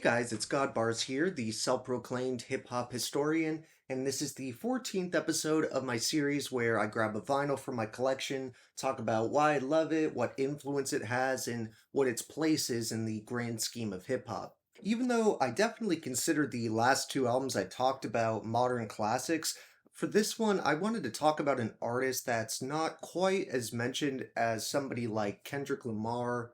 Hey guys, it's Godbars here, the self-proclaimed hip-hop historian, and this is the 14th episode of my series where I grab a vinyl from my collection, talk about why I love it, what influence it has, and what its place is in the grand scheme of hip-hop. Even though I definitely consider the last two albums I talked about modern classics, for this one I wanted to talk about an artist that's not quite as mentioned as somebody like Kendrick Lamar,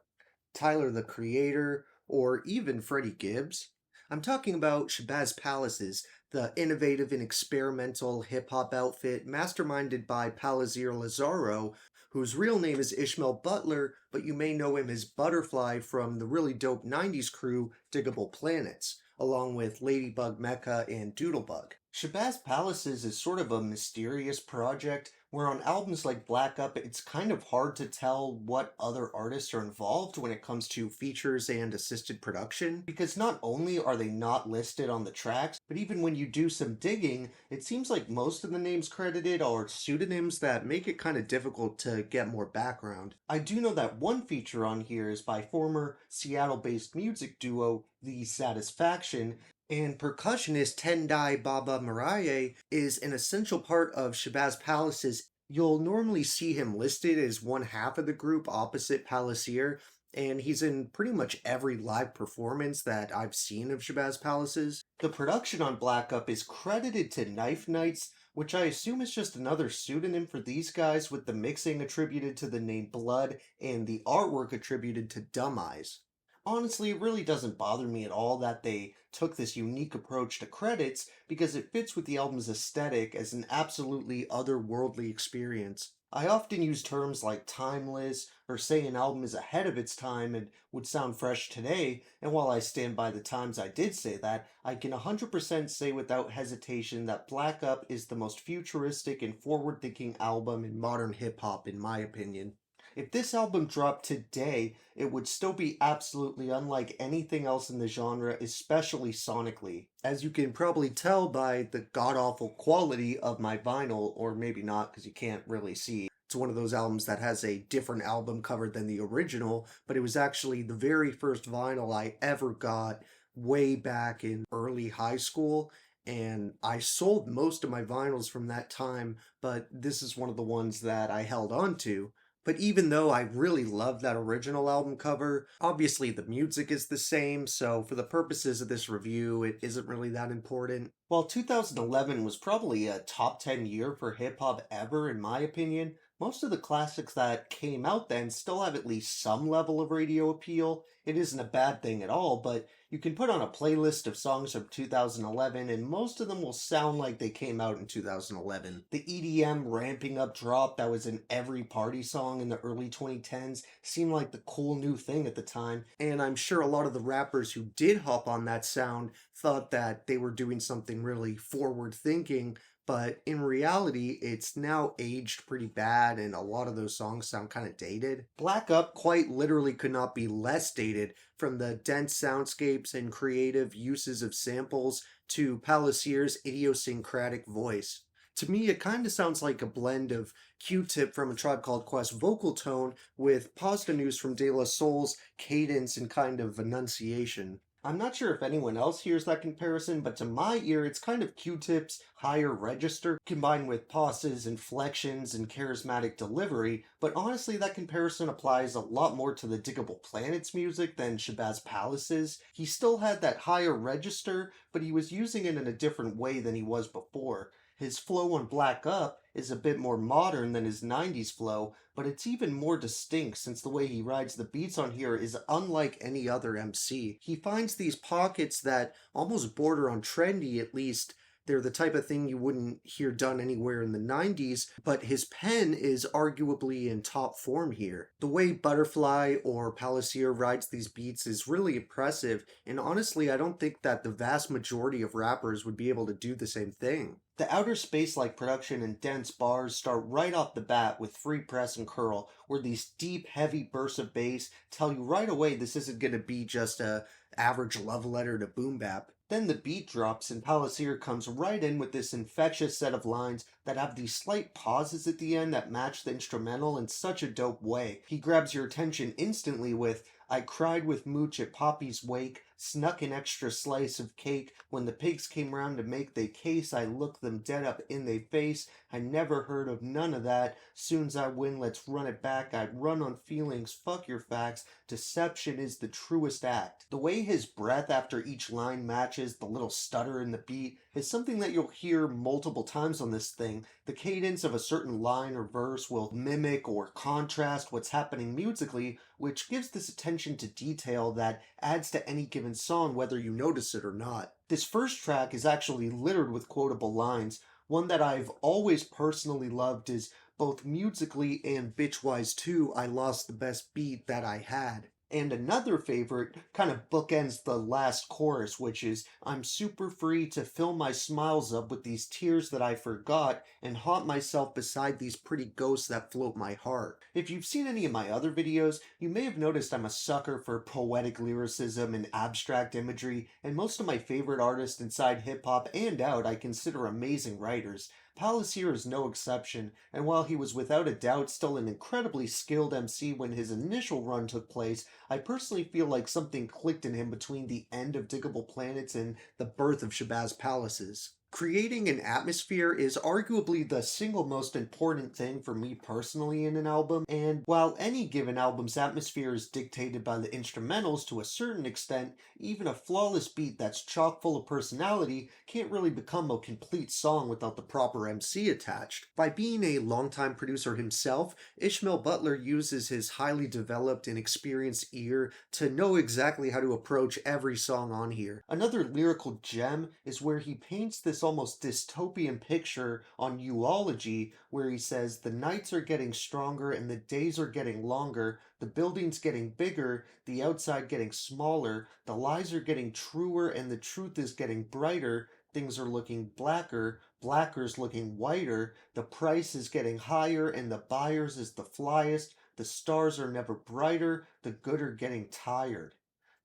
Tyler the Creator, or even Freddie Gibbs. I'm talking about Shabazz Palaces, the innovative and experimental hip hop outfit masterminded by Palazier Lazaro, whose real name is Ishmael Butler, but you may know him as Butterfly from the really dope 90s crew Diggable Planets, along with Ladybug Mecca and Doodlebug. Shabazz Palaces is sort of a mysterious project where on albums like Black Up, it's kind of hard to tell what other artists are involved when it comes to features and assisted production, because not only are they not listed on the tracks, but even when you do some digging, it seems like most of the names credited are pseudonyms that make it kind of difficult to get more background. I do know that one feature on here is by former Seattle-based music duo The Satisfaction, and percussionist Tendai Baba Maraye is an essential part of Shabazz Palaces. You'll normally see him listed as one half of the group opposite Palacier, and he's in pretty much every live performance that I've seen of Shabazz Palaces. The production on Black Up is credited to Knife Knights, which I assume is just another pseudonym for these guys, with the mixing attributed to the name Blood and the artwork attributed to Dumb Eyes. Honestly, it really doesn't bother me at all that they took this unique approach to credits because it fits with the album's aesthetic as an absolutely otherworldly experience. I often use terms like timeless or say an album is ahead of its time and would sound fresh today, and while I stand by the times I did say that, I can 100% say without hesitation that Black Up is the most futuristic and forward-thinking album in modern hip-hop in my opinion. If this album dropped today, it would still be absolutely unlike anything else in the genre, especially sonically. As you can probably tell by the god-awful quality of my vinyl, or maybe not because you can't really see. It's one of those albums that has a different album cover than the original, but it was actually the very first vinyl I ever got way back in early high school, and I sold most of my vinyls from that time, but this is one of the ones that I held on to. But even though I really love that original album cover, obviously the music is the same, so for the purposes of this review, it isn't really that important. While 2011 was probably a top 10 year for hip hop ever, in my opinion, most of the classics that came out then still have at least some level of radio appeal. It isn't a bad thing at all, but you can put on a playlist of songs from 2011 and most of them will sound like they came out in 2011. The EDM ramping up drop that was in every party song in the early 2010s seemed like the cool new thing at the time, and I'm sure a lot of the rappers who did hop on that sound thought that they were doing something really forward thinking, but in reality, it's now aged pretty bad and a lot of those songs sound kind of dated. Black Up quite literally could not be less dated, from the dense soundscapes and creative uses of samples to Palacier's idiosyncratic voice. To me, it kind of sounds like a blend of Q-Tip from A Tribe Called Quest vocal tone with Pasta News from De La Soul's cadence and kind of enunciation. I'm not sure if anyone else hears that comparison, but to my ear, it's kind of Q-Tip's higher register combined with pauses, inflections, and charismatic delivery, but honestly, that comparison applies a lot more to the Diggable Planets music than Shabazz Palace's. He still had that higher register, but he was using it in a different way than he was before. His flow on Black Up is a bit more modern than his 90s flow, but it's even more distinct since the way he rides the beats on here is unlike any other MC. He finds these pockets that almost border on trendy, at least they're the type of thing you wouldn't hear done anywhere in the 90s, but his pen is arguably in top form here. The way Butterfly or Palacier rides these beats is really impressive, and honestly, I don't think that the vast majority of rappers would be able to do the same thing. The outer space-like production and dense bars start right off the bat with Free Press and Curl, where these deep, heavy bursts of bass tell you right away this isn't going to be just a average love letter to boom bap. Then the beat drops and Palacier comes right in with this infectious set of lines that have these slight pauses at the end that match the instrumental in such a dope way. He grabs your attention instantly with I cried with Mooch at Poppy's wake, snuck an extra slice of cake. When the pigs came round to make they case, I looked them dead up in they face. I never heard of none of that. Soon's I win, let's run it back. I'd run on feelings, fuck your facts. Deception is the truest act. The way his breath after each line matches the little stutter in the beat is something that you'll hear multiple times on this thing. The cadence of a certain line or verse will mimic or contrast what's happening musically, which gives this attention to detail that adds to any given song whether you notice it or not. This first track is actually littered with quotable lines. One that I've always personally loved is both musically and bitch-wise too, I lost the best beat that I had. And another favorite kind of bookends the last chorus, which is, I'm super free to fill my smiles up with these tears that I forgot and haunt myself beside these pretty ghosts that float my heart. If you've seen any of my other videos, you may have noticed I'm a sucker for poetic lyricism and abstract imagery, and most of my favorite artists inside hip-hop and out I consider amazing writers. Palace here is no exception, and while he was without a doubt still an incredibly skilled MC when his initial run took place, I personally feel like something clicked in him between the end of Diggable Planets and the birth of Shabazz Palaces. Creating an atmosphere is arguably the single most important thing for me personally in an album, and while any given album's atmosphere is dictated by the instrumentals to a certain extent, even a flawless beat that's chock full of personality can't really become a complete song without the proper MC attached. By being a longtime producer himself, Ishmael Butler uses his highly developed and experienced ear to know exactly how to approach every song on here. Another lyrical gem is where he paints this almost dystopian picture on Uology, where he says, the nights are getting stronger and the days are getting longer, the buildings getting bigger, the outside getting smaller, the lies are getting truer and the truth is getting brighter, things are looking blacker, blacker's looking whiter, the price is getting higher and the buyers is the flyest, the stars are never brighter, the good are getting tired.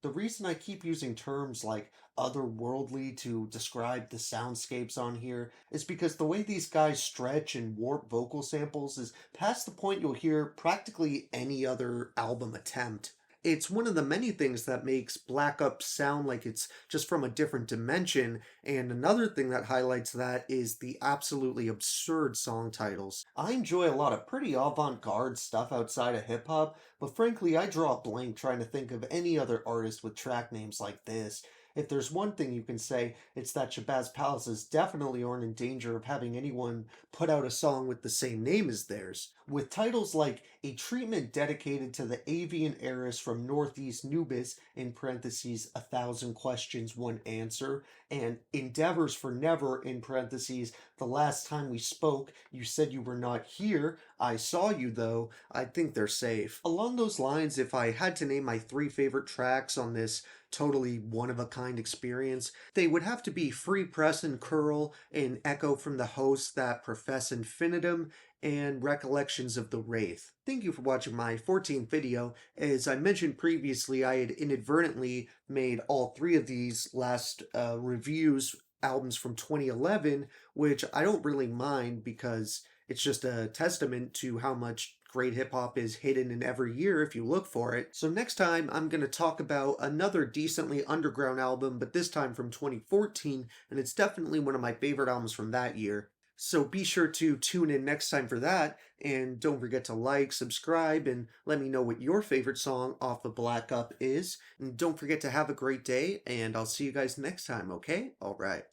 The reason I keep using terms like otherworldly to describe the soundscapes on here is because the way these guys stretch and warp vocal samples is past the point you'll hear practically any other album attempt. It's one of the many things that makes Black Up sound like it's just from a different dimension, and another thing that highlights that is the absolutely absurd song titles. I enjoy a lot of pretty avant-garde stuff outside of hip-hop, but frankly I draw a blank trying to think of any other artist with track names like this. If there's one thing you can say, it's that Shabazz Palaces definitely aren't in danger of having anyone put out a song with the same name as theirs. With titles like A Treatment Dedicated to the Avian Heiress from Northeast Nubis, in parentheses, 1,000 questions, one answer, and Endeavors for Never, in parentheses, the last time we spoke, you said you were not here, I saw you though, I think they're safe. Along those lines, if I had to name my three favorite tracks on this totally one-of-a-kind experience, they would have to be Free Press and Curl, an echo from the hosts that profess infinitum, and Recollections of the Wraith. Thank you for watching my 14th video. As I mentioned previously, I had inadvertently made all three of these last reviews albums from 2011, which I don't really mind because it's just a testament to how much great hip-hop is hidden in every year if you look for it. So next time I'm going to talk about another decently underground album, but this time from 2014, and it's definitely one of my favorite albums from that year. So be sure to tune in next time for that, and don't forget to like, subscribe, and let me know what your favorite song off of Black Up is. And don't forget to have a great day, and I'll see you guys next time, okay? Alright.